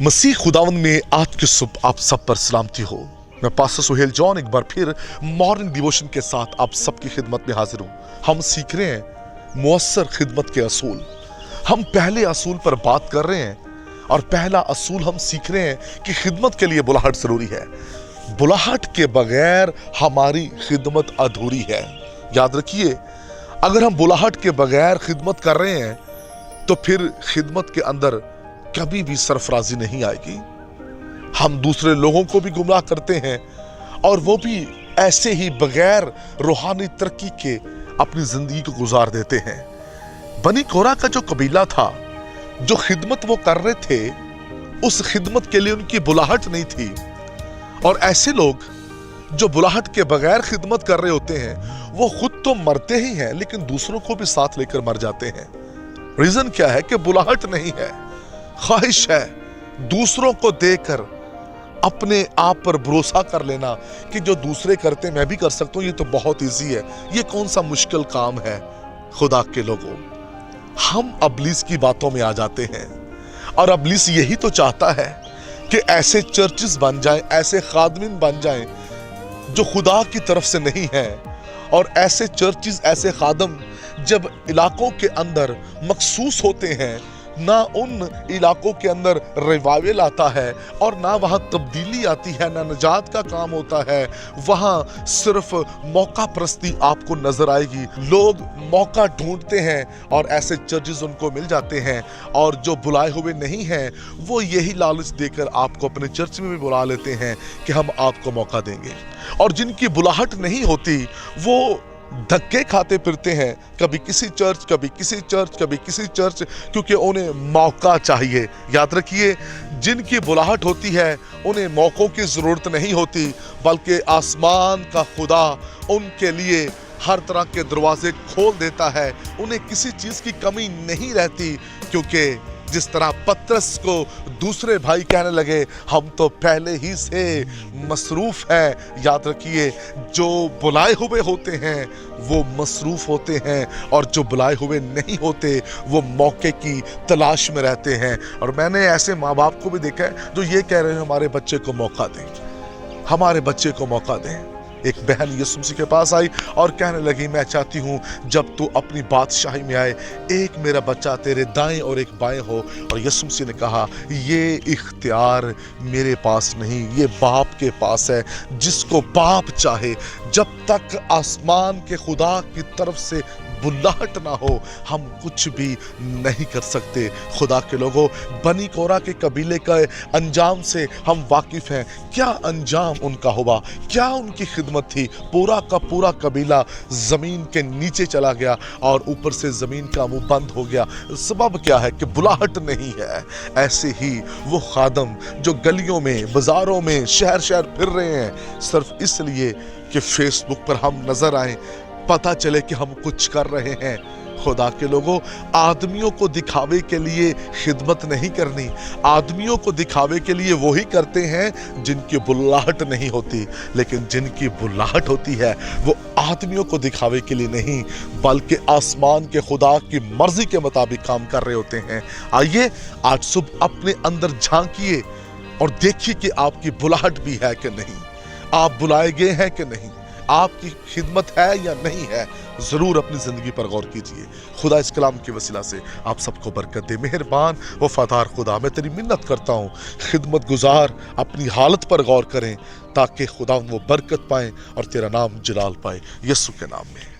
मसीह खुदावंद में आज की सुबह आप सब पर सलामती हो। मैं पास्टर सुहेल जॉन एक बार फिर मॉर्निंग डिवोशन के साथ आप सबकी खिदमत में हाजिर हूँ। हम सीख रहे हैं मुअस्सर खिदमत के असूल। हम पहले असूल पर बात कर रहे हैं और पहला असूल हम सीख रहे हैं कि खिदमत के लिए बुलाहट जरूरी है। बुलाहट के बगैर हमारी खिदमत अधूरी है। याद रखिए, अगर हम बुलाहट के बगैर खिदमत कर रहे हैं तो फिर खिदमत के अंदर कभी भी सरफराजी नहीं आएगी। हम दूसरे लोगों को भी गुमराह करते हैं और वो भी ऐसे ही बगैर रूहानी तरक्की के अपनी जिंदगी को गुजार देते हैं। बनी कोरा का जो कबीला था, जो खिदमत वो कर रहे थे, उस खिदमत के लिए उनकी बुलाहट नहीं थी। और ऐसे लोग जो बुलाहट के बगैर खिदमत कर रहे होते हैं, वो खुद तो मरते ही हैं लेकिन दूसरों को भी साथ लेकर मर जाते हैं। रीजन क्या है कि बुलाहट नहीं है, ख्वाहिश है दूसरों को देकर अपने आप पर भरोसा कर लेना कि जो दूसरे करते मैं भी कर सकता हूं, ये तो बहुत इजी है, ये कौन सा मुश्किल काम है। खुदा के लोगों, हम अबलीस की बातों में आ जाते हैं और अबलीस यही तो चाहता है कि ऐसे चर्चेस बन जाएं, ऐसे खादमीन बन जाएं जो खुदा की तरफ से नहीं है। और ऐसे चर्चेस, ऐसे खादम जब इलाकों के अंदर मखसूस होते हैं, ना उन इलाकों के अंदर रिवाइवल आता है और ना वहाँ तब्दीली आती है, ना निजात का काम होता है। वहाँ सिर्फ मौका परस्ती आपको नजर आएगी। लोग मौका ढूंढते हैं और ऐसे चर्चेस उनको मिल जाते हैं, और जो बुलाए हुए नहीं हैं वो यही लालच देकर आपको अपने चर्च में भी बुला लेते हैं कि हम आपको मौका देंगे। और जिनकी बुलाहट नहीं होती वो धक्के खाते फिरते हैं, कभी किसी चर्च, कभी किसी चर्च, कभी किसी चर्च, क्योंकि उन्हें मौका चाहिए। याद रखिए, जिनकी बुलाहट होती है उन्हें मौकों की जरूरत नहीं होती, बल्कि आसमान का खुदा उनके लिए हर तरह के दरवाजे खोल देता है। उन्हें किसी चीज की कमी नहीं रहती, क्योंकि जिस तरह पतरस को दूसरे भाई कहने लगे, हम तो पहले ही से मसरूफ हैं। याद रखिए, जो बुलाए हुए होते हैं वो मसरूफ होते हैं, और जो बुलाए हुए नहीं होते वो मौके की तलाश में रहते हैं। और मैंने ऐसे माँ बाप को भी देखा है जो ये कह रहे हैं हमारे बच्चे को मौका दें, हमारे बच्चे को मौका दें। एक बहन यीशु मसीह के पास आई और कहने लगी, मैं चाहती हूँ जब तू अपनी बादशाही में आए, एक मेरा बच्चा तेरे दाएं और एक बाएं हो। और यीशु मसीह ने कहा, ये इख्तियार मेरे पास नहीं, ये बाप के पास है। जिसको बाप चाहे, जब तक आसमान के खुदा की तरफ से बुलाहट ना हो, हम कुछ भी नहीं कर सकते। खुदा के लोगों, बनी कोरा के कबीले का अंजाम से हम वाकिफ हैं। क्या अंजाम उनका हुआ, क्या उनकी खिदमत थी। पूरा का पूरा कबीला जमीन के नीचे चला गया और ऊपर से जमीन का मुंह बंद हो गया। सबब क्या है कि बुलाहट नहीं है। ऐसे ही वो खादम जो गलियों में, बाजारों में, शहर शहर फिर रहे हैं सिर्फ इसलिए कि फेसबुक पर हम नजर आए, पता चले कि हम कुछ कर रहे हैं। खुदा के लोगों, आदमियों को दिखावे के लिए खिदमत नहीं करनी। आदमियों को दिखावे के लिए वही करते हैं जिनकी बुलाहट नहीं होती, लेकिन जिनकी बुलाहट होती है वो आदमियों को दिखावे के लिए नहीं, बल्कि आसमान के खुदा की मर्जी के मुताबिक काम कर रहे होते हैं। आइए आज सुबह अपने अंदर झांकिए और देखिए कि आपकी बुलाहट भी है कि नहीं, आप बुलाए गए हैं कि नहीं, आपकी खिदमत है या नहीं है। जरूर अपनी जिंदगी पर गौर कीजिए। खुदा इस कलाम की वसीला से आप सबको बरकत दे। मेहरबान वफादार खुदा, मैं तेरी मिन्नत करता हूँ, खिदमत गुजार अपनी हालत पर गौर करें ताकि खुदा वो बरकत पाएं और तेरा नाम जलाल पाए, यीशु के नाम में।